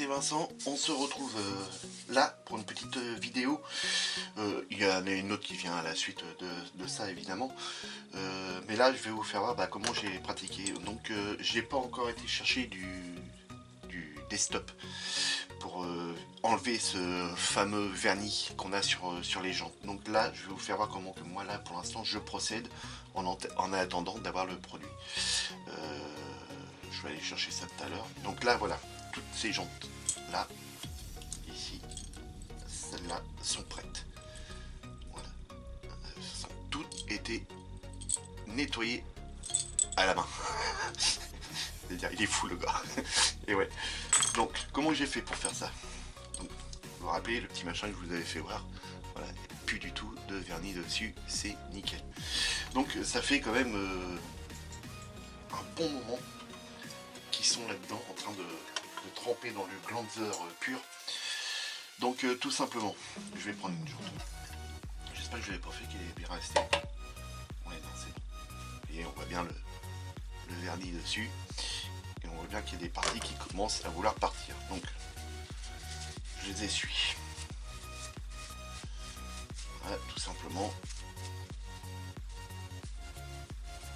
c'est Vincent, on se retrouve là pour une petite vidéo. Il y en a une autre qui vient à la suite de ça évidemment. Mais là je vais vous faire voir comment j'ai pratiqué. Donc j'ai pas encore été chercher du desktop pour enlever ce fameux vernis qu'on a sur les jantes. Donc là je vais vous faire voir comment que moi là pour l'instant je procède en attendant d'avoir le produit. Je vais aller chercher ça tout à l'heure. Donc là voilà, toutes ces jantes là, ici, celles-là sont prêtes. Voilà. Elles ont toutes été nettoyées à la main. C'est-à-dire il est fou le gars. Et ouais. Donc comment j'ai fait pour faire ça? Donc, vous vous rappelez le petit machin que je vous avais fait voir? Voilà, plus du tout de vernis dessus, c'est nickel. Donc ça fait quand même un bon moment qu'ils sont là-dedans en train de tremper dans le glanzer pur. Donc tout simplement, je vais prendre une jante. J'espère que je ne l'ai pas fait, qu'il est bien resté. Ouais, non, c'est bon. Et on voit bien le vernis dessus. Et on voit bien qu'il y a des parties qui commencent à vouloir partir. Donc je les essuie. Voilà, tout simplement.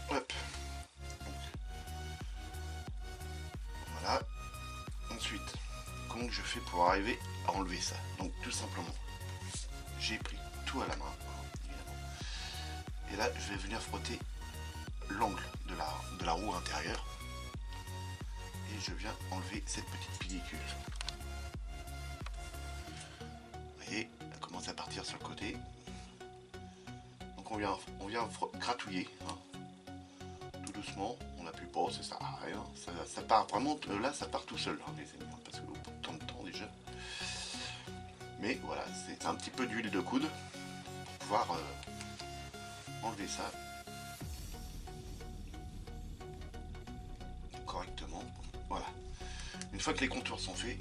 Hop. Donc, voilà. Ensuite, comment je fais pour arriver à enlever ça? Donc tout simplement, j'ai pris tout à la main, évidemment. Et là, je vais venir frotter l'angle de la roue intérieure. Et je viens enlever cette petite pellicule. Vous voyez, elle commence à partir sur le côté. Donc on vient gratouiller, hein, tout doucement. On n'appuie pas, ça sert à rien. Ça part vraiment, là ça part tout seul, hein, les amis, hein, parce que au bout de tant de temps déjà. Mais voilà, c'est un petit peu d'huile de coude pour pouvoir enlever ça correctement. Voilà. Une fois que les contours sont faits,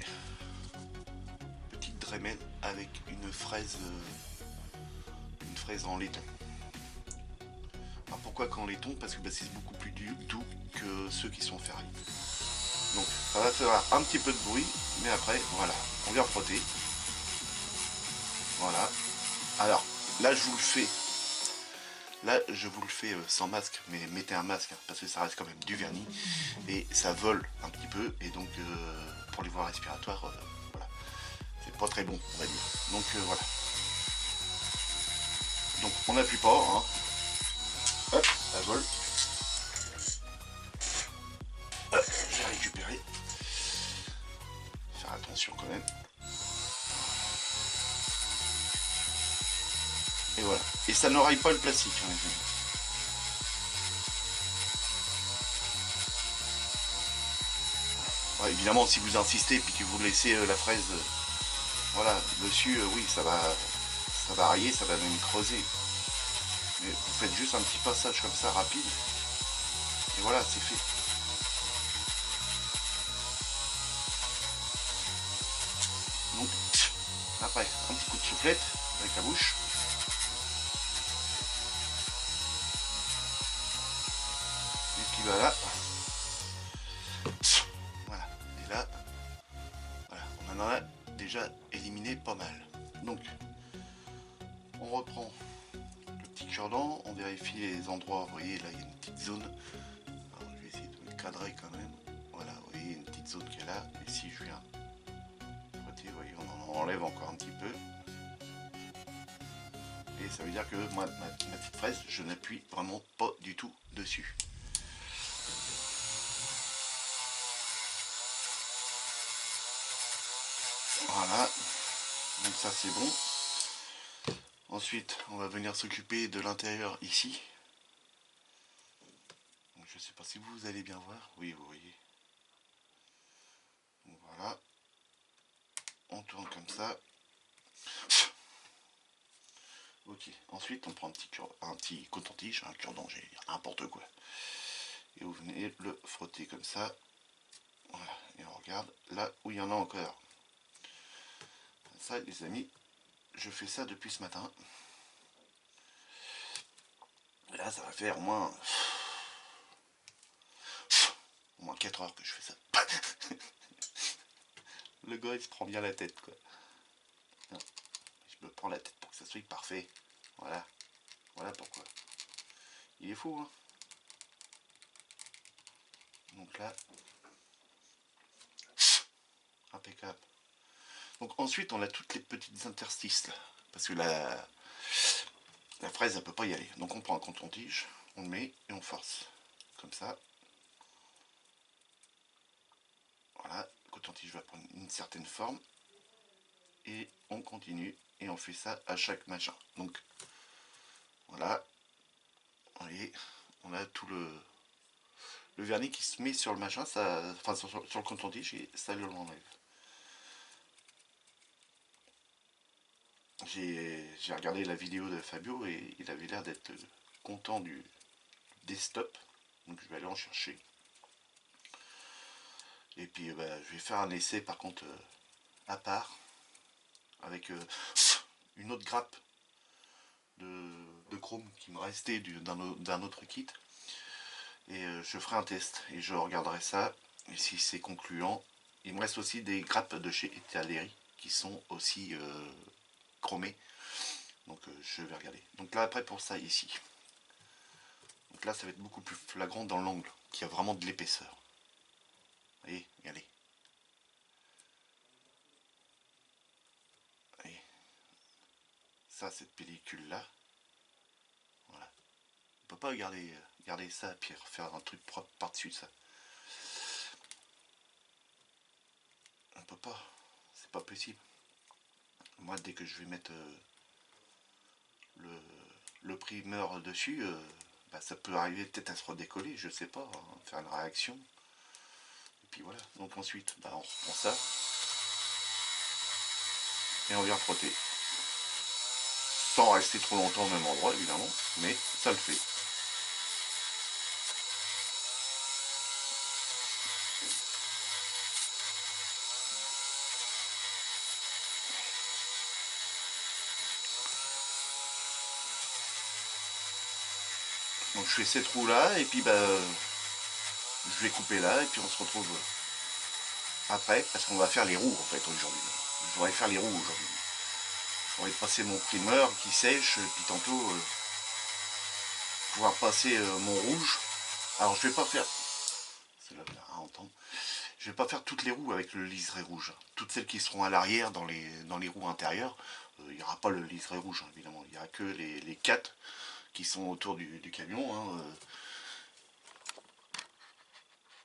petite Dremel avec une fraise en laiton. Alors pourquoi qu'en laiton? Parce que c'est beaucoup plus doux que ceux qui sont ferrés. Donc ça va faire un petit peu de bruit, mais après voilà, on vient frotter. Voilà. Alors là je vous le fais. Là je vous le fais sans masque, mais mettez un masque hein, parce que ça reste quand même du vernis et ça vole un petit peu et donc pour les voies respiratoires, voilà, c'est pas très bon on va dire. Donc voilà. Donc on n'appuie pas, hein. Hop, ça vole. Hop, j'ai récupéré. Faire attention quand même. Et voilà. Et ça ne raille pas le plastique, hein, les amis. Ouais, évidemment, si vous insistez et que vous laissez la fraise voilà, dessus, oui, ça va rayer, ça va même creuser. Mais vous faites juste un petit passage comme ça, rapide. Et voilà, c'est fait. Donc, après, un petit coup de soufflette avec la bouche. Et puis voilà. Voilà. Et là, voilà, on en a déjà éliminé pas mal. Donc, on reprend le petit cure-dent, on vérifie les endroits, vous voyez, là il y a une petite zone. Alors, je vais essayer de me cadrer quand même. Voilà, vous voyez, une petite zone qui est là. Et si je viens frotter, vous voyez, on en enlève encore un petit peu. Et ça veut dire que moi, ma petite fraise, je n'appuie vraiment pas du tout dessus. Voilà, donc ça c'est bon. Ensuite, on va venir s'occuper de l'intérieur ici. Donc, je ne sais pas si vous allez bien voir. Oui, vous voyez. Donc, voilà. On tourne comme ça. Ok. Ensuite, on prend un petit coton-tige, un cure-dent, j'allais dire n'importe quoi. Et vous venez le frotter comme ça. Voilà. Et on regarde là où il y en a encore. Ça, les amis, je fais ça depuis ce matin. Et là, ça va faire au moins 4 heures que je fais ça. Le gars il se prend bien la tête quoi. Je me prends la tête pour que ça soit parfait. Voilà. Voilà pourquoi. Il est fou hein. Donc là. Impeccable. Donc ensuite on a toutes les petites interstices là. Parce que la fraise elle peut pas y aller. Donc on prend un coton-tige, on le met et on force. Comme ça. Voilà, le coton-tige va prendre une certaine forme. Et on continue. Et on fait ça à chaque machin. Donc voilà. Vous voyez, on a tout le vernis qui se met sur le machin, ça, enfin sur le coton-tige et ça le l'enlève. J'ai regardé la vidéo de Fabio et il avait l'air d'être content du desktop. Donc je vais aller en chercher. Et puis bah, je vais faire un essai par contre à part avec une autre grappe de chrome qui me restait d'un autre kit. Et je ferai un test et je regarderai ça. Et si c'est concluant, il me reste aussi des grappes de chez Italeri qui sont aussi chromées. Donc je vais regarder. Donc là après pour ça ici. Donc là ça va être beaucoup plus flagrant dans l'angle, qui a vraiment de l'épaisseur. Vous voyez, regardez. Voyez. Ça, cette pellicule là. Voilà. On peut pas garder ça et puis faire un truc propre par-dessus ça. On peut pas. C'est pas possible. Moi dès que je vais mettre le primeur dessus, bah, ça peut arriver peut-être à se redécoller, je sais pas, hein, faire une réaction. Et puis voilà, donc ensuite, bah, on reprend ça et on vient frotter. Sans rester trop longtemps au même endroit évidemment, mais ça le fait. Donc je fais ces trous là et puis bah, je vais couper là et puis on se retrouve après parce qu'on va faire les roues en fait aujourd'hui. Je voudrais faire les roues aujourd'hui. Je voudrais passer mon primeur qui sèche, puis tantôt pouvoir passer mon rouge. Alors je vais pas faire, c'est là à entendre. Je vais pas faire toutes les roues avec le liseré rouge. Toutes celles qui seront à l'arrière dans les roues intérieures, il n'y aura pas le liseré rouge hein, évidemment. Il n'y aura que les 4 qui sont autour du camion. Hein,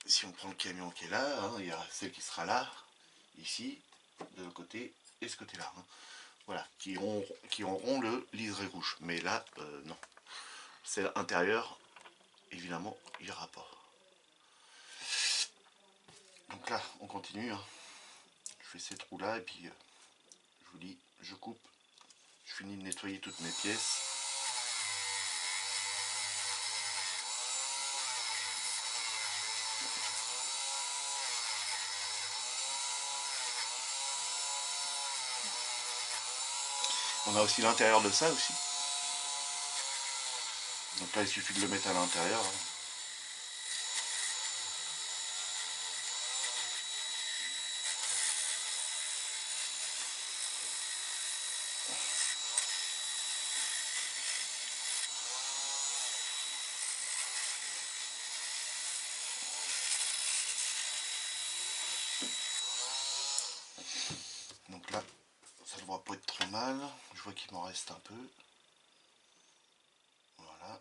si on prend le camion qui est là, hein, il y a celle qui sera là, ici, de l'autre côté et ce côté-là. Hein. Voilà, qui auront le liseré rouge. Mais là, non. Celle intérieure, évidemment, il n'y aura pas. Donc là, on continue. Hein. Je fais ces trous là et puis je vous dis, je coupe. Je finis de nettoyer toutes mes pièces. On a aussi l'intérieur de ça aussi. Donc là, il suffit de le mettre à l'intérieur. Hein. Donc là, ça ne devrait pas être trop mal. Je vois qu'il m'en reste un peu. Voilà.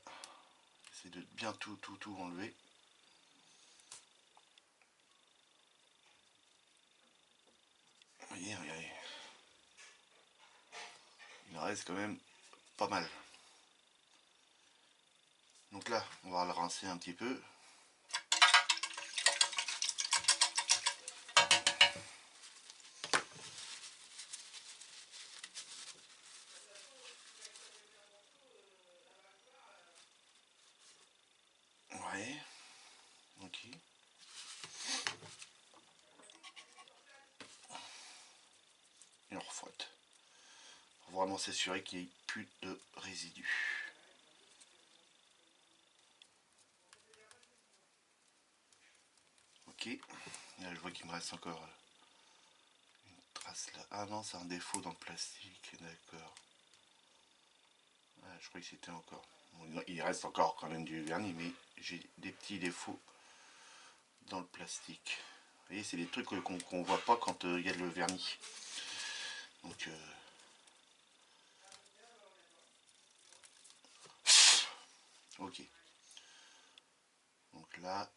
J'essaie de bien tout enlever. Vous voyez, regardez. Il en reste quand même pas mal. Donc là, on va le rincer un petit peu. Ouais. Ok. Et on refrotte. Pour vraiment s'assurer qu'il n'y ait plus de résidus. Ok. Là, je vois qu'il me reste encore passe là? Ah non, c'est un défaut dans le plastique, d'accord. Ah, je croyais que c'était encore. Bon, il reste encore quand même du vernis, mais j'ai des petits défauts dans le plastique. Vous voyez, c'est des trucs qu'on voit pas quand il y a le vernis. Donc, ok. Donc là,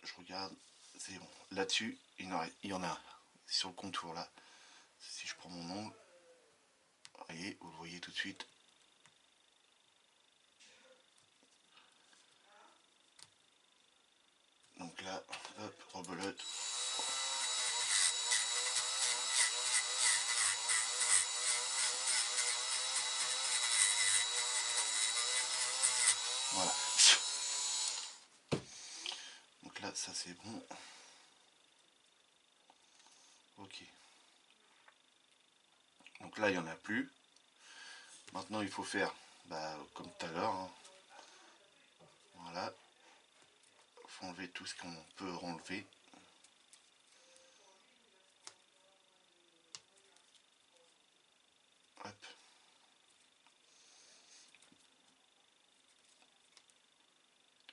je regarde, c'est bon. Là-dessus, il y en a un. Sur le contour là. Si je prends mon ongle, vous le voyez tout de suite. Donc là, hop, rebelote. Voilà. Donc là, ça c'est bon. Ok. Donc là, il n'y en a plus. Maintenant, il faut faire comme tout à l'heure. Hein. Voilà. Il faut enlever tout ce qu'on peut enlever. Hop.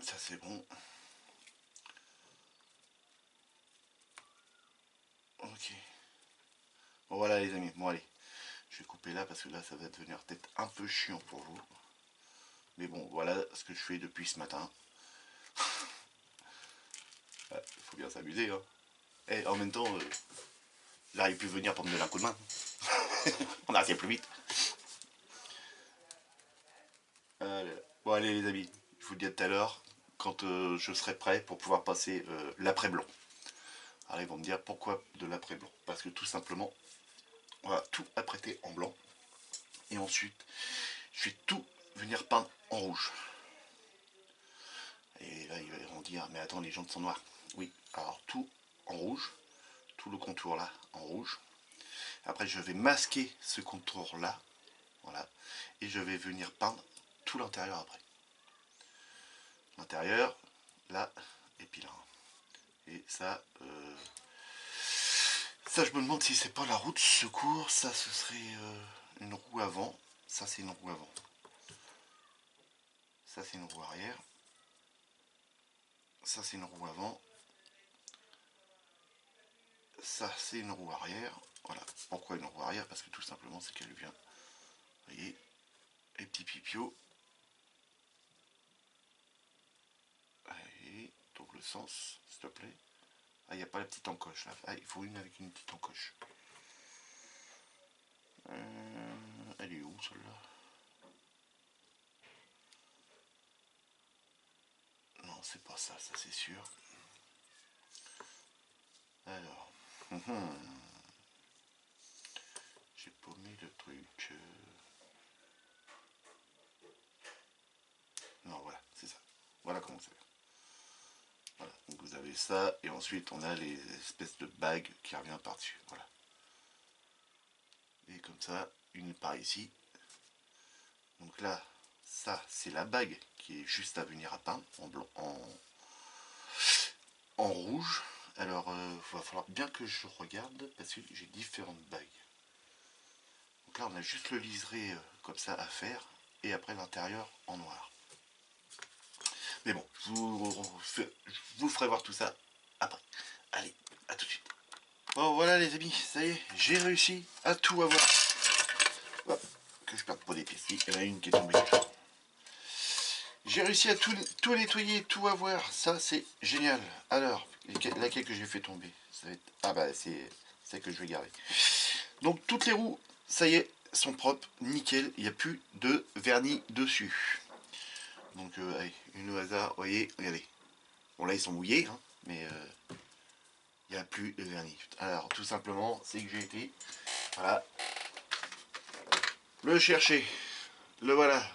Ça c'est bon. Ok. Bon voilà les amis. Bon allez. Je vais couper là parce que là ça va devenir peut-être un peu chiant pour vous. Mais bon, voilà ce que je fais depuis ce matin. Il faut bien s'amuser. Hein. Et en même temps, j'arrive plus venir pour me donner un coup de main. On a assez plus vite. Bon allez les amis, je vous dis à tout à l'heure quand je serai prêt pour pouvoir passer l'après blanc. Alors ils vont me dire pourquoi de l'après blanc. Parce que tout simplement, on va tout apprêter en blanc. Et ensuite, je vais tout venir peindre en rouge. Et là ils vont dire, mais attends, les jantes sont noires. Oui, alors tout en rouge, tout le contour là en rouge. Après je vais masquer ce contour là, voilà. Et je vais venir peindre tout l'intérieur après. L'intérieur, là, et puis là. Et ça, ça je me demande si c'est pas la roue de secours. Ça ce serait une roue avant. Ça c'est une roue avant. Ça c'est une roue arrière. Ça c'est une roue avant. Ça c'est une roue arrière. Voilà. Pourquoi une roue arrière? Parce que tout simplement c'est qu'elle vient. Vous voyez, les petits pipios. Allez, double sens, s'il te plaît. Ah, il n'y a pas la petite encoche là. Ah, il faut une avec une petite encoche. Elle est où celle-là? Non, c'est pas ça, ça c'est sûr. Alors, j'ai paumé le truc. Non, voilà, c'est ça. Voilà comment c'est. Voilà, donc vous avez ça, et ensuite on a les espèces de bagues qui reviennent par-dessus. Voilà. Et comme ça, une par ici. Donc là, ça c'est la bague qui est juste à venir à peindre en blanc, en rouge. Alors, il va falloir bien que je regarde parce que j'ai différentes bagues. Donc là, on a juste le liseré comme ça à faire et après l'intérieur en noir. Mais bon, je vous ferai voir tout ça après. Allez, à tout de suite. Bon, voilà les amis, ça y est, j'ai réussi à tout avoir. Hop, que je perde pas des pièces. Il y en a une qui est tombée. J'ai réussi à tout nettoyer, tout avoir. Ça, c'est génial. Alors, laquelle que j'ai fait tomber? Ça va être... Ah bah, c'est celle que je vais garder. Donc, toutes les roues, ça y est, sont propres, nickel. Il n'y a plus de vernis dessus. Donc, allez, une au hasard, vous voyez, regardez. Bon, là, ils sont mouillés, hein, mais il n'y a plus de vernis. Alors, tout simplement, c'est que j'ai été, voilà, le chercher. Le voilà,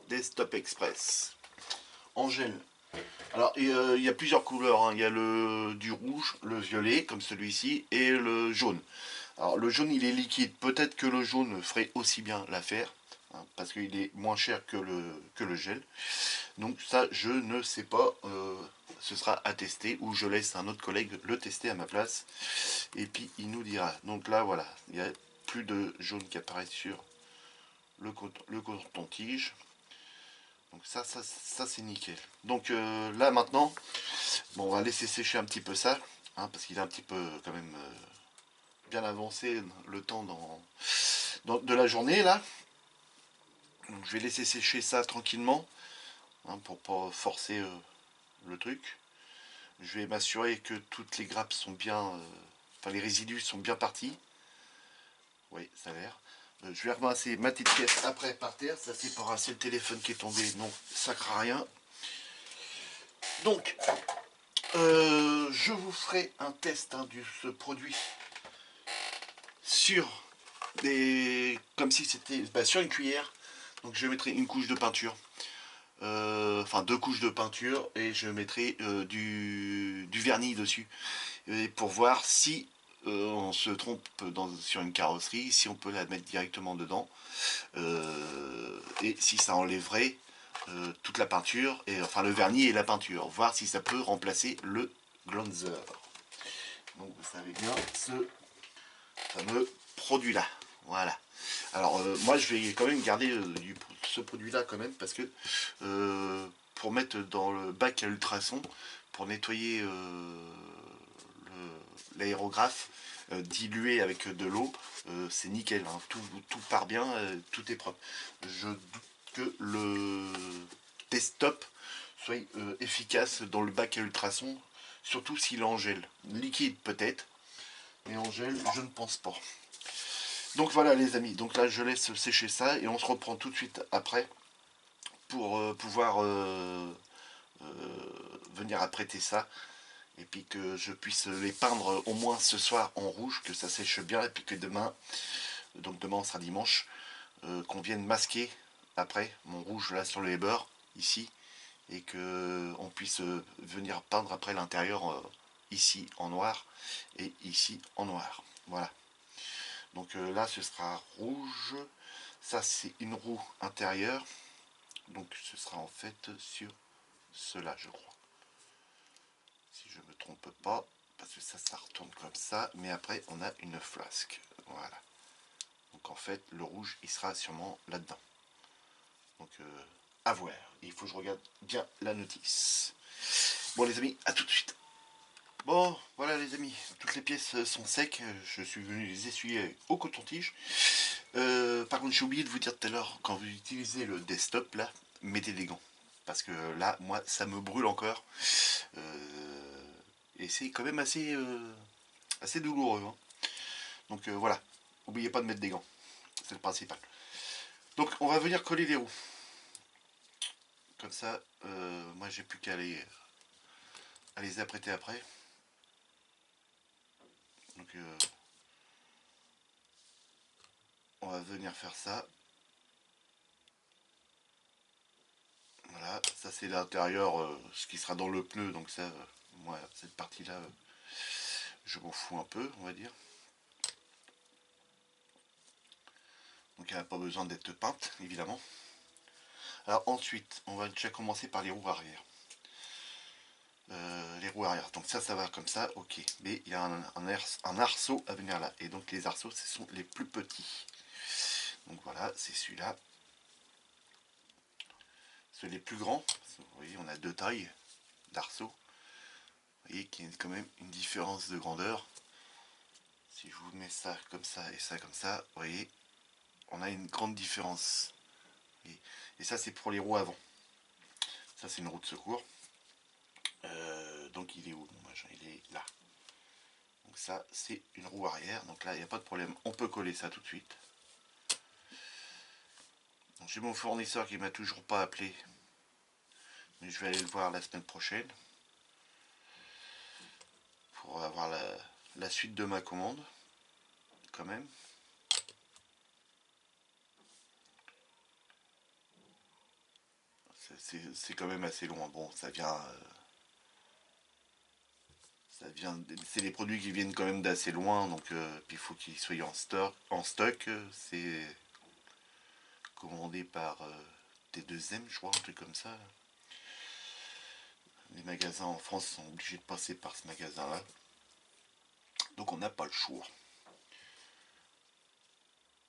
Desktop Express, en gel. Alors, il y a plusieurs couleurs, hein. Il y a du rouge, le violet, comme celui-ci, et le jaune. Alors, le jaune, il est liquide. Peut-être que le jaune ferait aussi bien l'affaire. hein, parce qu'il est moins cher que le gel. Donc ça, je ne sais pas, ce sera à tester, ou je laisse un autre collègue le tester à ma place, et puis il nous dira. Donc là, voilà, il n'y a plus de jaune qui apparaît sur le coton-tige. Donc ça c'est nickel. Donc là maintenant, bon, on va laisser sécher un petit peu ça, hein, parce qu'il est un petit peu quand même bien avancé le temps de la journée là. Donc, je vais laisser sécher ça tranquillement, hein, pour pas forcer le truc. Je vais m'assurer que toutes les grappes sont bien, enfin les résidus sont bien partis. Oui, ça a l'air. Je vais ramasser ma petite pièce après par terre. Ça c'est pour ramasser le téléphone qui est tombé. Non, ça craint rien. Donc, je vous ferai un test, hein, de ce produit sur comme si c'était sur une cuillère. Donc je mettrai une couche de peinture, enfin 2 couches de peinture, et je mettrai du vernis dessus, et pour voir si on se trompe sur une carrosserie, si on peut la mettre directement dedans, et si ça enlèverait toute la peinture, et enfin le vernis et la peinture, voir si ça peut remplacer le Glonzer. Donc vous savez bien, ce fameux produit là, voilà. Alors moi je vais quand même garder ce produit là quand même, parce que pour mettre dans le bac à ultrasons, pour nettoyer l'aérographe dilué avec de l'eau, c'est nickel, hein. Tout part bien, tout est propre. Je doute que le desktop soit efficace dans le bac à ultrasons, surtout s'il est en gel. Liquide peut-être, mais en gel je ne pense pas. Donc voilà les amis, donc là je laisse sécher ça et on se reprend tout de suite après pour pouvoir venir apprêter ça, et puis que je puisse les peindre au moins ce soir en rouge, que ça sèche bien, et puis que demain, donc demain on sera dimanche, qu'on vienne masquer après mon rouge là sur les bords ici, et que on puisse venir peindre après l'intérieur ici en noir et ici en noir. Voilà. Donc là ce sera rouge, ça c'est une roue intérieure, donc ce sera en fait sur cela je crois, si je me trompe pas, parce que ça retourne comme ça, mais après on a une flasque, voilà. Donc en fait le rouge il sera sûrement là dedans, donc à voir, il faut que je regarde bien la notice. Bon les amis, à tout de suite. Bon voilà les amis, toutes les pièces sont secs, je suis venu les essuyer au coton-tige. Par contre j'ai oublié de vous dire tout à l'heure, quand vous utilisez le desktop là, mettez des gants, parce que là moi ça me brûle encore, et c'est quand même assez douloureux, hein. Donc voilà, n'oubliez pas de mettre des gants, c'est le principal. Donc on va venir coller les roues, comme ça moi j'ai plus qu'à les apprêter après. Donc on va venir faire ça. Voilà, ça c'est l'intérieur, ce qui sera dans le pneu, donc ça, moi cette partie là, je m'en fous un peu, on va dire. Donc elle n'a pas besoin d'être peinte, évidemment. Alors ensuite, on va déjà commencer par les roues arrière. Les roues arrière, donc ça va comme ça, ok. Mais il y a un arceau à venir là. Et donc les arceaux, ce sont les plus petits. Donc voilà, c'est celui-là. C'est les plus grands. Vous voyez, on a 2 tailles d'arceaux. Vous voyez qu'il y a quand même une différence de grandeur. Si je vous mets ça comme ça et ça comme ça, vous voyez, on a une grande différence. Et ça c'est pour les roues avant. Ça c'est une roue de secours. Donc il est où mon machin? Il est là. Donc ça c'est une roue arrière. Donc là il n'y a pas de problème. On peut coller ça tout de suite. J'ai mon fournisseur qui m'a toujours pas appelé. Mais je vais aller le voir la semaine prochaine. Pour avoir la suite de ma commande. Quand même. C'est quand même assez loin. Bon, ça vient... c'est des produits qui viennent quand même d'assez loin, donc puis il faut qu'ils soient en stock, c'est commandé par T2M, je crois, un truc comme ça. Les magasins en France sont obligés de passer par ce magasin-là. Donc on n'a pas le choix.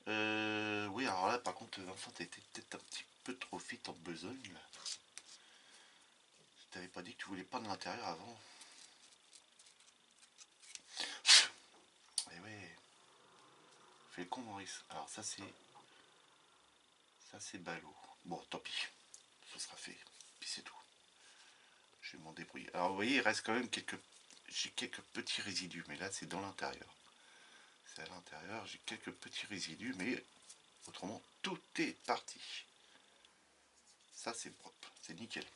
Oui, alors là, par contre, Vincent, t'as été peut-être un petit peu trop vite en besogne, là. Tu t'avais pas dit que tu voulais pas de l'intérieur avant. Eh ouais. Fais le con, Maurice. Alors ça, c'est... Ça, c'est ballot. Bon, tant pis. Ce sera fait. Puis c'est tout. Je vais m'en débrouiller. Alors, vous voyez, il reste quand même quelques... J'ai quelques petits résidus, mais là, c'est dans l'intérieur. C'est à l'intérieur, j'ai quelques petits résidus, mais autrement, tout est parti. Ça, c'est propre. C'est nickel.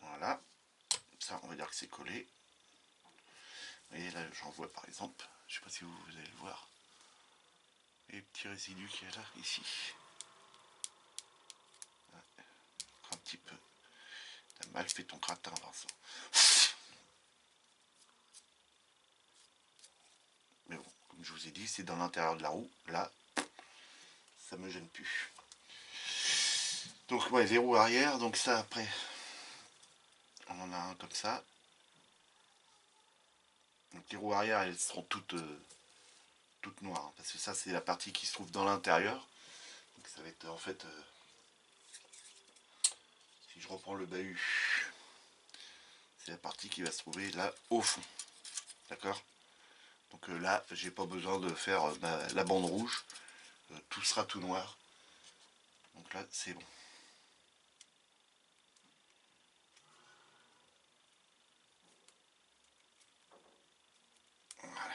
Voilà. Ça, on va dire que c'est collé. Vous voyez, là, j'en vois par exemple. Je sais pas si vous allez le voir. Les petits résidus qu'il y a là, ici. Un petit peu. T'as mal fait ton gratin, Vincent. Mais bon, comme je vous ai dit, c'est dans l'intérieur de la roue. Là, ça me gêne plus. Donc, ouais, les roues arrière. Donc ça, après, on en a un comme ça. Donc les roues arrière, elles seront toutes noires. Hein, parce que ça, c'est la partie qui se trouve dans l'intérieur. Donc ça va être, en fait, si je reprends le bahut, c'est la partie qui va se trouver là, au fond. D'accord? Donc là, j'ai pas besoin de faire la bande rouge. Tout sera tout noir. Donc là, c'est bon. Voilà.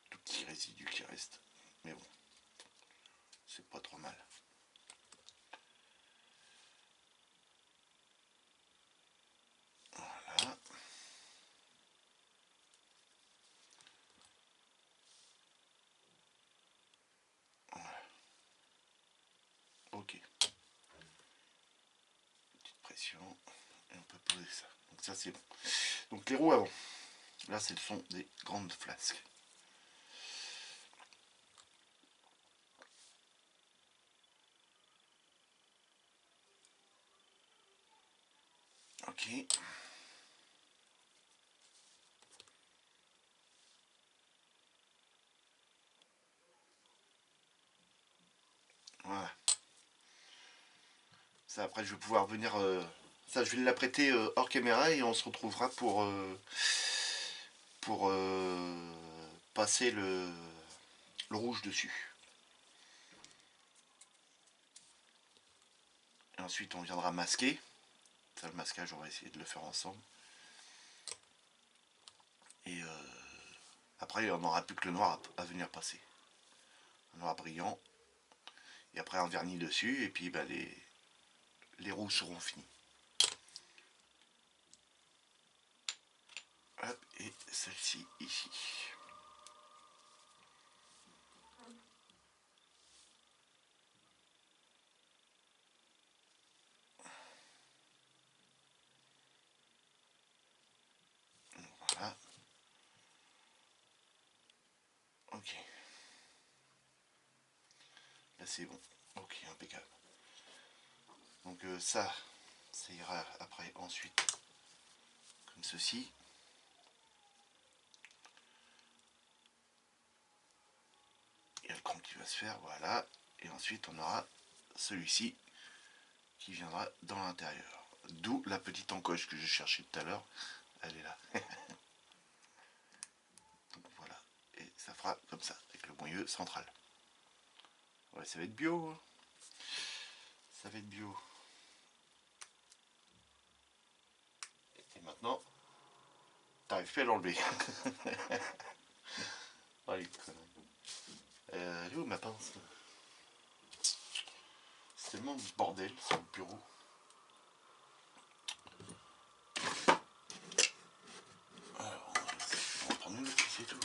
Tout petit résidu qui reste. Mais bon, c'est pas trop mal. Voilà. Voilà. Ok. Petite pression. Et on peut poser ça. Donc ça, c'est bon. Donc les roues avant. Là, ce sont des grandes flasques. Ok. Voilà. Ça, après, je vais pouvoir venir... ça, je vais l'apprêter hors caméra et on se retrouvera pour passer le rouge dessus. Et ensuite, on viendra masquer. Ça, le masquage, on va essayer de le faire ensemble. Et après, on n'aura plus que le noir à venir passer. Un noir brillant. Et après, un vernis dessus. Et puis, bah, les roues seront finies. Hop, et celle-ci ici. Voilà. Ok. Là, c'est bon. Ok, impeccable. Donc ça ira après ensuite comme ceci. Il y a le chrome qui va se faire, voilà. Et ensuite on aura celui-ci qui viendra dans l'intérieur. D'où la petite encoche que je cherchais tout à l'heure. Elle est là. Donc voilà. Et ça fera comme ça, avec le moyeu central. Ouais, ça va être bio. Hein. Ça va être bio. Et maintenant, t'arrives plus à l'enlever. Oh, les conneries. Elle est où ma pince? C'est tellement de bordel sur le bureau. Alors, on va prendre une autre, c'est tout.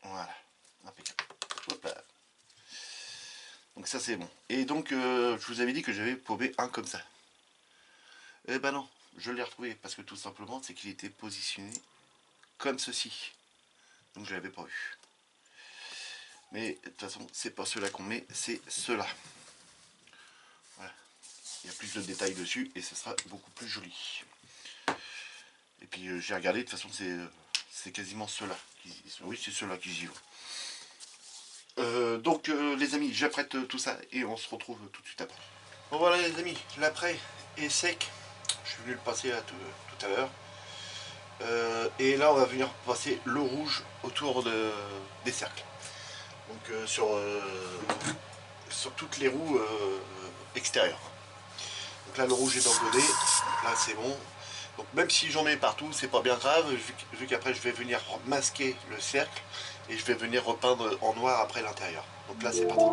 Voilà. ça c'est bon. Et donc je vous avais dit que j'avais paumé un comme ça. Eh ben non, je l'ai retrouvé parce que tout simplement c'est qu'il était positionné comme ceci. Donc je l'avais pas vu. Mais de toute façon c'est pas ceux-là qu'on met, c'est ceux-là. Voilà. Il y a plus de détails dessus et ce sera beaucoup plus joli. Et puis j'ai regardé, de toute façon c'est quasiment ceux-là. Oui, c'est ceux-là qui y vont. Donc les amis, j'apprête tout ça et on se retrouve tout de suite après. Bon voilà les amis, l'après est sec. Je suis venu le passer là, tout à l'heure. Et là on va venir passer le rouge autour des cercles. Donc sur toutes les roues extérieures. Donc là le rouge est engomé, là c'est bon. Donc même si j'en mets partout, c'est pas bien grave, vu qu'après je vais venir masquer le cercle et je vais venir repeindre en noir après l'intérieur. Donc là c'est parti.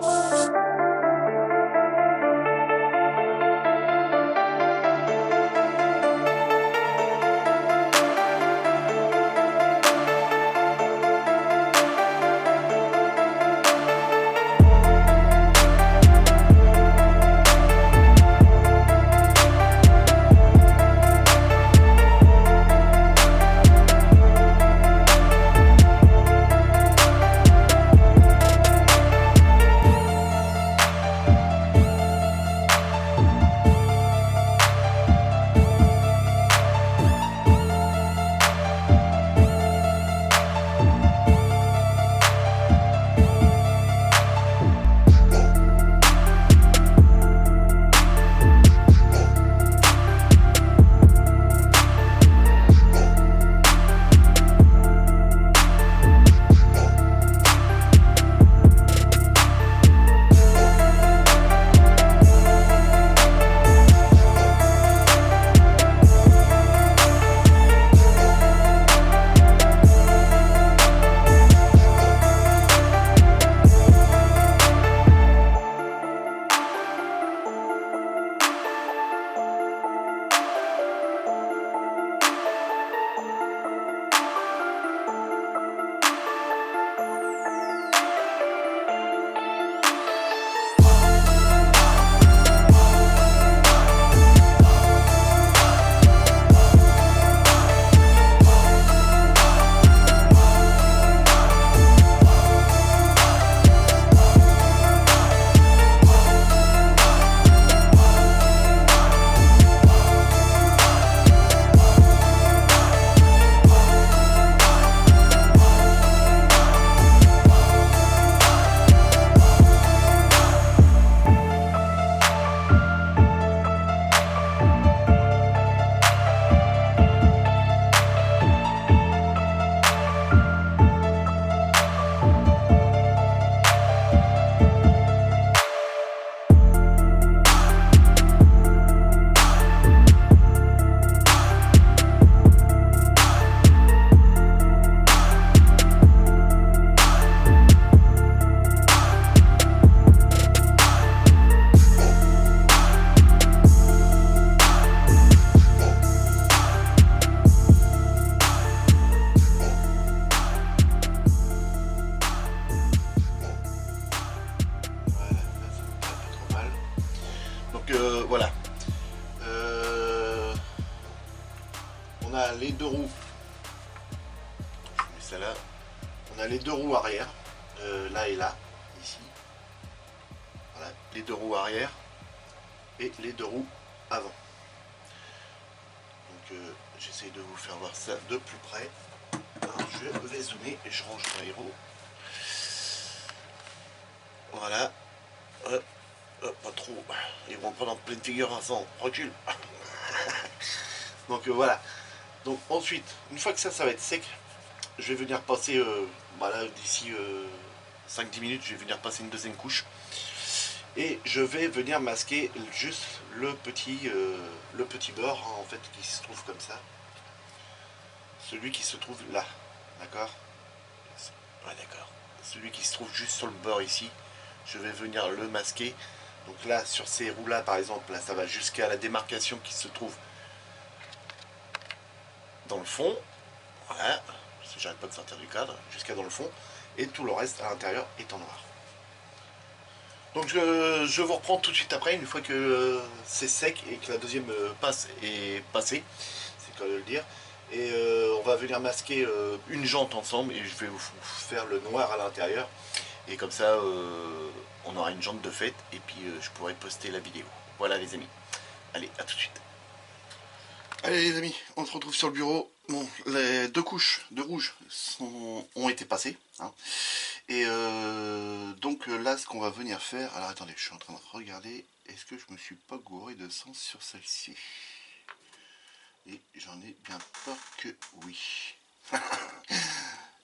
Voilà. On a les deux roues. Je mets ça là. On a les deux roues arrière, là et là, ici. Voilà, les deux roues arrière et les deux roues avant. Donc j'essaye de vous faire voir ça de plus près. Alors, je vais zoomer et je range mon héros. Voilà. Pas trop. Ils vont prendre en pleine figure à 100. Recule. Donc voilà. Donc ensuite, une fois que ça va être sec, je vais venir passer, voilà, d'ici 5-10 minutes, je vais venir passer une deuxième couche. Et je vais venir masquer juste le petit bord, hein, en fait, qui se trouve comme ça. Celui qui se trouve là. D'accord? Ouais, d'accord. Celui qui se trouve juste sur le bord ici. Je vais venir le masquer. Donc là, sur ces roues-là, par exemple, là, ça va jusqu'à la démarcation qui se trouve dans le fond. Voilà. Si j'arrête pas de sortir du cadre, jusqu'à dans le fond. Et tout le reste à l'intérieur est en noir. Donc je vous reprends tout de suite après, une fois que c'est sec et que la deuxième passe est passée, c'est le cas de le dire. Et on va venir masquer une jante ensemble et je vais vous faire le noir à l'intérieur. Et comme ça, on aura une jante de fête et puis je pourrai poster la vidéo. Voilà les amis. Allez, à tout de suite. Allez les amis, on se retrouve sur le bureau. Bon, les deux couches de rouge ont été passées. Hein. Et donc là, ce qu'on va venir faire... Alors attendez, je suis en train de regarder. Est-ce que je me suis pas gouré de sang sur celle-ci? Et j'en ai bien peur que oui.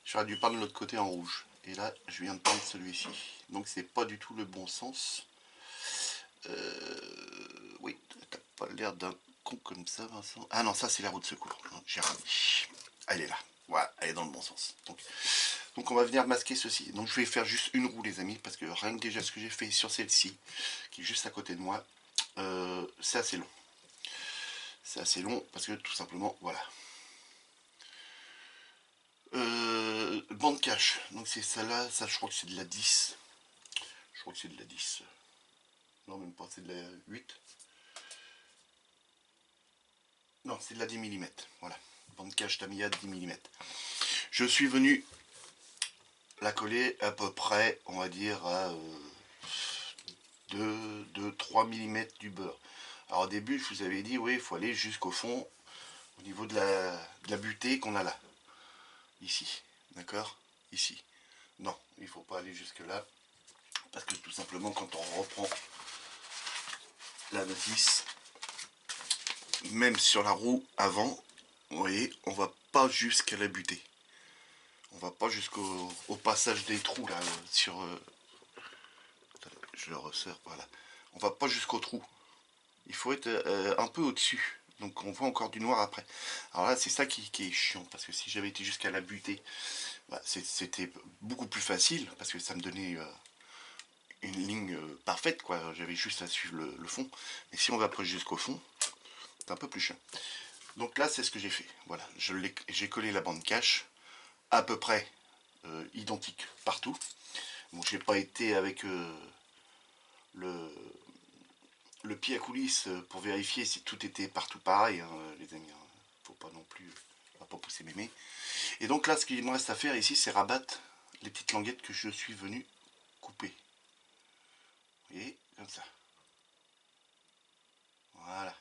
J'aurais dû peindre de l'autre côté en rouge. Et là, je viens de peindre celui-ci. Donc c'est pas du tout le bon sens. Oui, t'as pas l'air d'un con comme ça, Vincent. Ah non, ça c'est la roue de secours. J'ai ravi. Elle est là. Voilà, elle est dans le bon sens. Donc on va venir masquer ceci. Donc je vais faire juste une roue les amis, parce que rien que déjà ce que j'ai fait sur celle-ci, qui est juste à côté de moi, c'est assez long. C'est assez long parce que tout simplement, voilà. Bande cache, donc c'est ça là, ça je crois que c'est de la 10. Je crois que c'est de la 10. Non même pas, c'est de la 8. Non, c'est de la 10 mm. Voilà. Bande cache Tamiya 10 mm. Je suis venu la coller à peu près, on va dire, à 2-3 mm du beurre. Alors au début, je vous avais dit, oui, il faut aller jusqu'au fond, au niveau de la butée qu'on a là. Ici. D'accord? Ici. Non, il ne faut pas aller jusque là. Parce que tout simplement, quand on reprend la notice, même sur la roue avant, vous voyez, on va pas jusqu'à la butée. On va pas jusqu'au passage des trous là, sur... je le resserre, voilà. On va pas jusqu'au trou. Il faut être un peu au-dessus. Donc on voit encore du noir après. Alors là, c'est ça qui est chiant. Parce que si j'avais été jusqu'à la butée, bah, c'était beaucoup plus facile. Parce que ça me donnait une ligne parfaite, quoi. J'avais juste à suivre le fond. Mais si on va après jusqu'au fond, c'est un peu plus chiant. Donc là, c'est ce que j'ai fait. Voilà, j'ai collé la bande cache à peu près identique partout. Bon, j'ai pas été avec le pied à coulisses pour vérifier si tout était partout pareil, hein, les amis. Hein. Faut pas non plus, on va pas pousser mémé. Et donc là, ce qu'il me reste à faire ici, c'est rabattre les petites languettes que je suis venu couper. Vous voyez, comme ça. Voilà.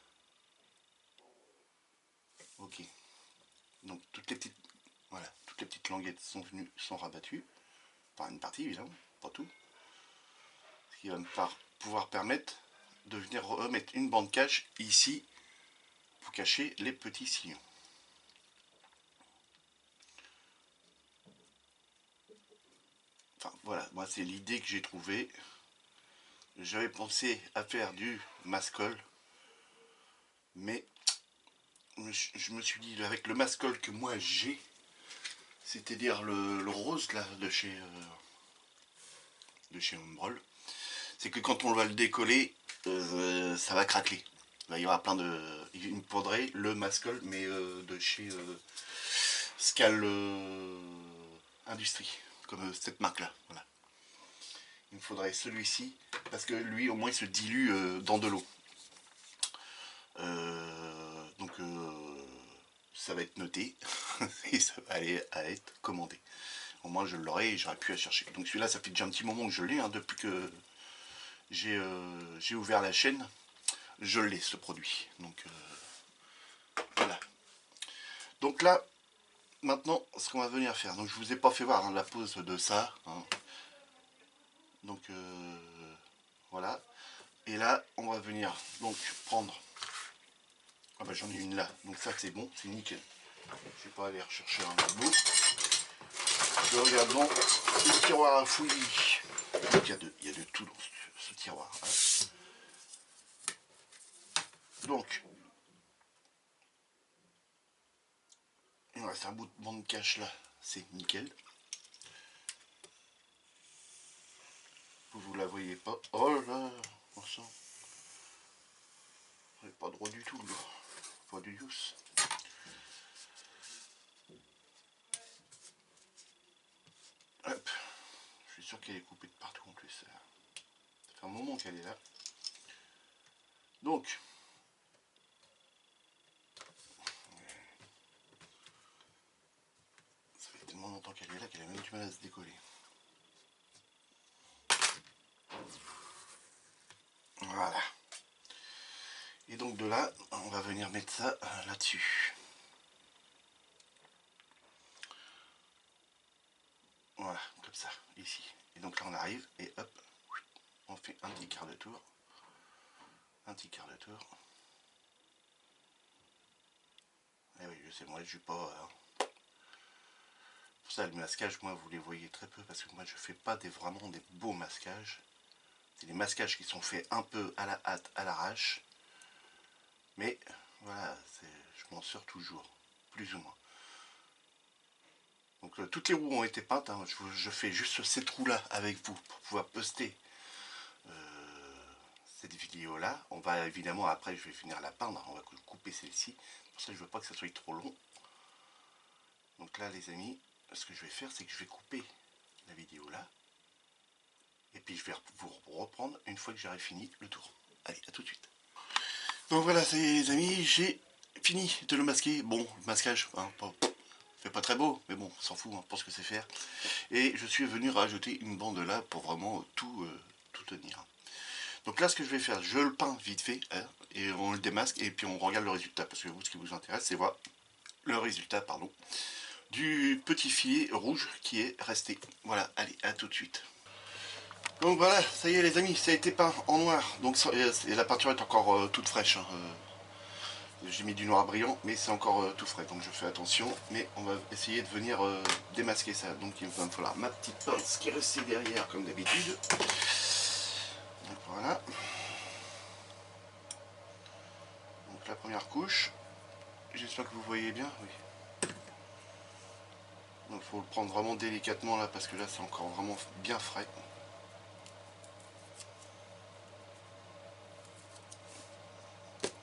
Ok. Donc toutes les petites languettes sont rabattues. Enfin une partie évidemment, pas tout. Ce qui va me pouvoir permettre de venir remettre une bande cache ici pour cacher les petits sillons. Enfin voilà, moi c'est l'idée que j'ai trouvée. J'avais pensé à faire du mascol, mais je me suis dit avec le mascol que moi j'ai, c'est-à-dire le rose là de chez Ombrol, c'est que quand on va le décoller, ça va craquer. Il y aura plein de... Il me faudrait le mascol, mais de chez Scal Industrie, comme cette marque-là. Voilà. Il me faudrait celui-ci, parce que lui, au moins, il se dilue dans de l'eau. Donc, ça va être noté, et ça va aller à être commandé. Au moins, je l'aurai et j'aurai pu à chercher. Donc celui-là, ça fait déjà un petit moment que je l'ai, hein, depuis que j'ai ouvert la chaîne. Je l'ai, ce produit. Donc, voilà. Donc là, maintenant, ce qu'on va venir faire. Donc, je vous ai pas fait voir hein, la pose de ça. Hein. Donc, voilà. Et là, on va venir donc prendre... Ah bah j'en ai une là. Donc ça, c'est bon, c'est nickel. Je vais pas aller rechercher un autre bout. Je regarde donc le tiroir à fouillis. Donc, il y a de tout dans ce tiroir. Hein. Donc, il me reste un bout de bande cache là. C'est nickel. Vous la voyez pas. Oh là, on sent. Pas droit du tout, là. Pas du tout. Hop. Je suis sûr qu'elle est coupée de partout en plus. Ça fait un moment qu'elle est là. Donc, ça fait tellement longtemps qu'elle est là qu'elle a même du mal à se décoller. Voilà. Et donc de là, on va venir mettre ça là-dessus. Voilà, comme ça, ici. Et donc là on arrive et hop, on fait un petit quart de tour. Un petit quart de tour. Et oui, je sais, moi je suis pas... Pour ça le masquage, moi vous les voyez très peu parce que moi je fais pas vraiment des beaux masquages. C'est des masquages qui sont faits un peu à la hâte, à l'arrache. Mais voilà, je m'en sors toujours, plus ou moins. Donc toutes les roues ont été peintes, hein. Je fais juste ces trous-là avec vous pour pouvoir poster cette vidéo-là. On va évidemment, après je vais finir la peindre, on va couper celle-ci. Pour ça je ne veux pas que ça soit trop long. Donc là les amis, ce que je vais faire c'est que je vais couper la vidéo là. Et puis je vais vous reprendre une fois que j'aurai fini le tour. Allez, à tout de suite. Donc voilà, ça y est les amis, j'ai fini de le masquer. Bon, le masquage, hein, fait pas très beau, mais bon, on s'en fout, hein, pour ce que c'est faire. Et je suis venu rajouter une bande là pour vraiment tout tenir. Donc là, ce que je vais faire, je le peins vite fait, hein, et on le démasque, et puis on regarde le résultat, parce que vous, ce qui vous intéresse, c'est voir le résultat, pardon, du petit filet rouge qui est resté. Voilà, allez, à tout de suite. Donc voilà, ça y est les amis, ça a été peint en noir, donc et la peinture est encore toute fraîche, hein, j'ai mis du noir brillant, mais c'est encore tout frais, donc je fais attention. Mais on va essayer de venir démasquer ça. Donc il va me falloir ma petite pince qui est restée derrière, comme d'habitude. Donc voilà. Donc la première couche. J'espère que vous voyez bien. Oui. Donc il faut le prendre vraiment délicatement là, parce que là c'est encore vraiment bien frais.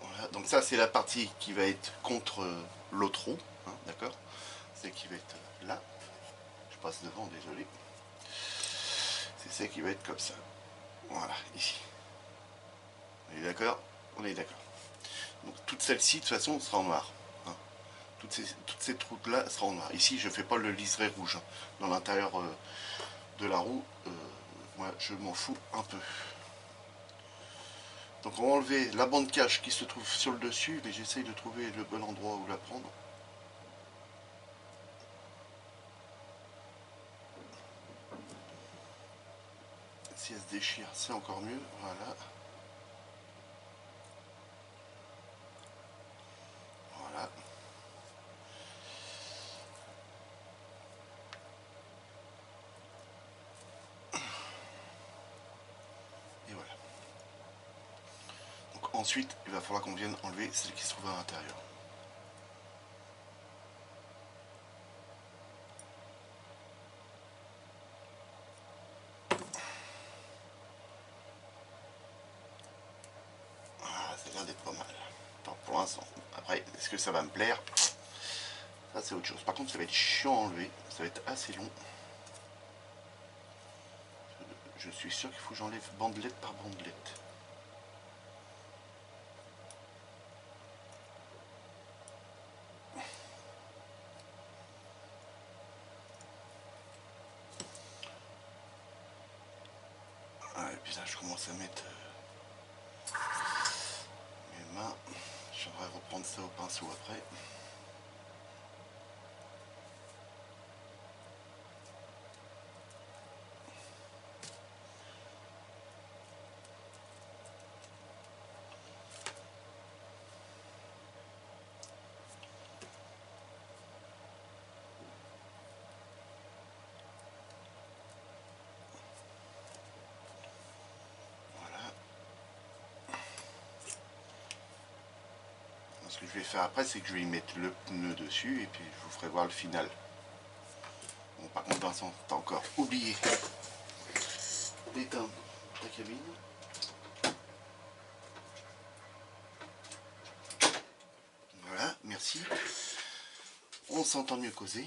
Voilà. Donc ça c'est la partie qui va être contre l'autre roue, hein, d'accord. C'est qui va être là. Je passe devant, désolé. C'est ça qui va être comme ça. Voilà, ici. On est d'accord? On est d'accord. Donc toute celle-ci, de toute façon, sera en noir. Hein. Toutes ces trous-là seront en noir. Ici, je ne fais pas le liseré rouge. Hein. Dans l'intérieur de la roue, moi, je m'en fous un peu. Donc on va enlever la bande cache qui se trouve sur le dessus, mais j'essaye de trouver le bon endroit où la prendre. Si elle se déchire, c'est encore mieux. Voilà. Voilà. Et voilà. Donc ensuite, il va falloir qu'on vienne enlever celle qui se trouve à l'intérieur. Ah, ça a l'air d'être pas mal. Enfin, pour l'instant. Après, est-ce que ça va me plaire? Ça c'est autre chose. Par contre ça va être chiant à enlever, ça va être assez long. Je suis sûr qu'il faut que j'enlève bandelette par bandelette. Ah, et puis là je commence à mettre mes mains. J'aimerais reprendre ça au pinceau après. Voilà. Ce que je vais faire après, c'est que je vais y mettre le pneu dessus et puis je vous ferai voir le final. Bon, par contre, Vincent, t'as encore oublié d'éteindre ta cabine. Voilà, merci. On s'entend mieux causer.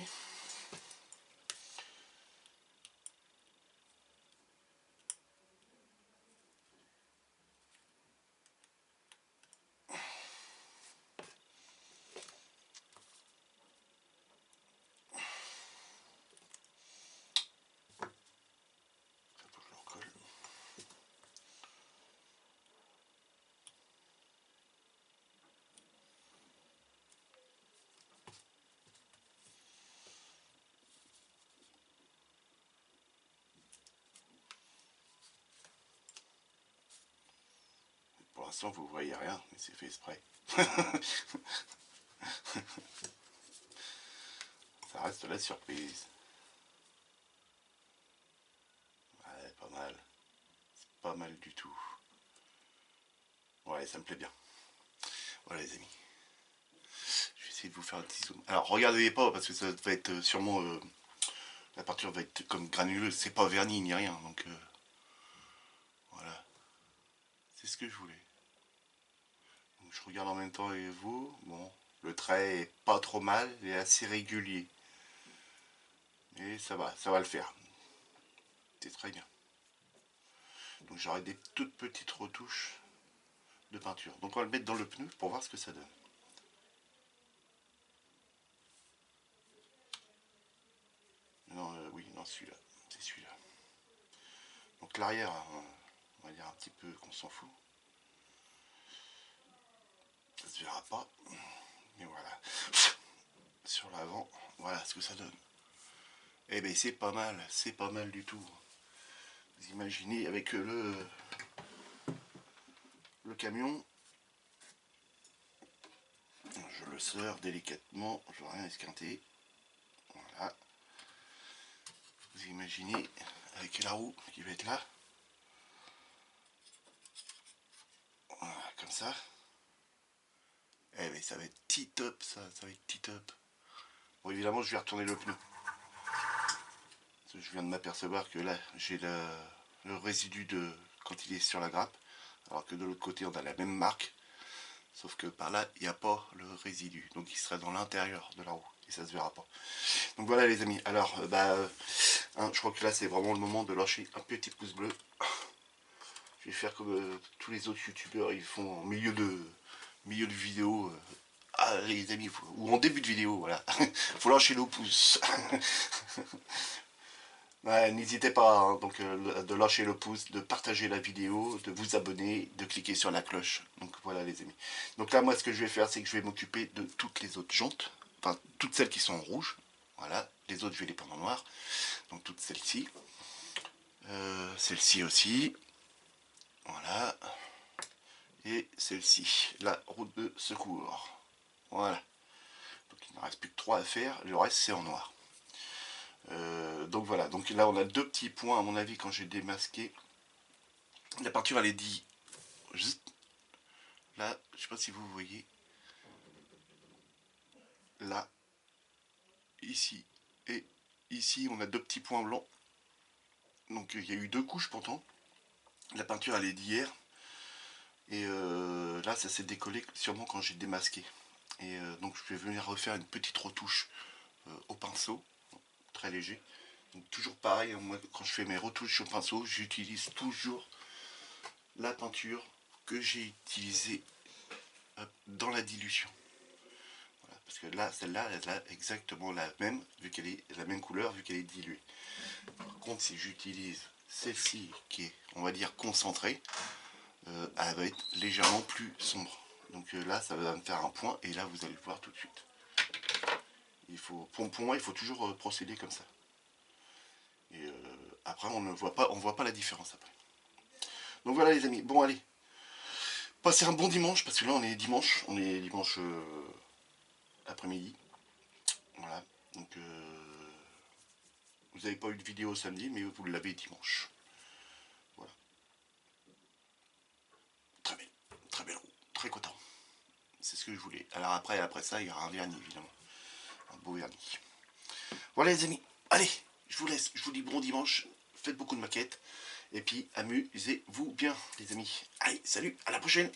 l'instant vous voyez rien, mais c'est fait exprès. Ça reste la surprise. Ouais, pas mal. C'est pas mal du tout. Ouais, ça me plaît bien. Voilà les amis. Je vais essayer de vous faire un petit zoom. Alors regardez pas parce que ça va être sûrement... la peinture va être comme granuleuse. C'est pas verni ni rien. Donc voilà. C'est ce que je voulais. Donc, je regarde en même temps avec vous. Bon, le trait est pas trop mal. Il est assez régulier. Et ça va le faire. C'est très bien. Donc j'aurai des toutes petites retouches de peinture. Donc on va le mettre dans le pneu pour voir ce que ça donne. Non, oui, non, celui-là. C'est celui-là. Donc l'arrière, on va dire un petit peu qu'on s'en fout. Ça se verra pas. Mais voilà. Sur l'avant, voilà ce que ça donne. Eh bien c'est pas mal du tout. Vous imaginez avec le camion, je le sors délicatement, je ne veux rien esquinter. Voilà. Vous imaginez avec la roue qui va être là. Voilà, comme ça. Eh bien ça va être tip-top ça va être tip-top. Bon évidemment je vais retourner le pneu. Je viens de m'apercevoir que là j'ai le résidu de quand il est sur la grappe. Alors que de l'autre côté on a la même marque. Sauf que par là il n'y a pas le résidu. Donc il serait dans l'intérieur de la roue. Et ça se verra pas. Donc voilà les amis. Alors je crois que là c'est vraiment le moment de lâcher un petit pouce bleu. Je vais faire comme tous les autres youtubeurs ils font en milieu de vidéo. Ah les amis, ou en début de vidéo, voilà. Faut lâcher le pouce. Ouais, n'hésitez pas hein, donc, de lâcher le pouce, de partager la vidéo, de vous abonner, de cliquer sur la cloche. Donc voilà les amis. Donc là moi ce que je vais faire c'est que je vais m'occuper de toutes les autres jantes. Enfin toutes celles qui sont en rouge. Voilà, les autres je vais les peindre en noir. Donc toutes celles-ci. Celle-ci aussi. Voilà. Et celle-ci, la route de secours. Voilà. Donc il ne reste plus que 3 à faire, le reste c'est en noir. Donc voilà, donc là on a deux petits points à mon avis quand j'ai démasqué. La peinture elle est dit juste là, je sais pas si vous voyez. Là, ici et ici on a deux petits points blancs. Donc il y a eu deux couches pourtant. La peinture elle est d'hier. Et là ça s'est décollé sûrement quand j'ai démasqué. Et donc je vais venir refaire une petite retouche au pinceau, très léger. Donc toujours pareil, moi quand je fais mes retouches au pinceau, j'utilise toujours la peinture que j'ai utilisée dans la dilution. Voilà, parce que là, celle-là, elle a exactement la même, vu qu'elle est la même couleur, vu qu'elle est diluée. Par contre, si j'utilise celle-ci, qui est, on va dire, concentrée, elle va être légèrement plus sombre. Donc là, ça va me faire un point, et là, vous allez le voir tout de suite. Pour moi, il faut toujours procéder comme ça. Et après, on voit pas la différence après. Donc voilà les amis, bon allez, passez un bon dimanche, parce que là on est dimanche après-midi. Voilà, donc vous n'avez pas eu de vidéo samedi, mais vous l'avez dimanche. Voilà. Très belle roue, très content. C'est ce que je voulais. Alors après ça, il y aura un vernis évidemment. Un beau vernis. Voilà les amis, allez, je vous laisse, je vous dis bon dimanche, faites beaucoup de maquettes, et puis amusez-vous bien les amis. Allez, salut, à la prochaine.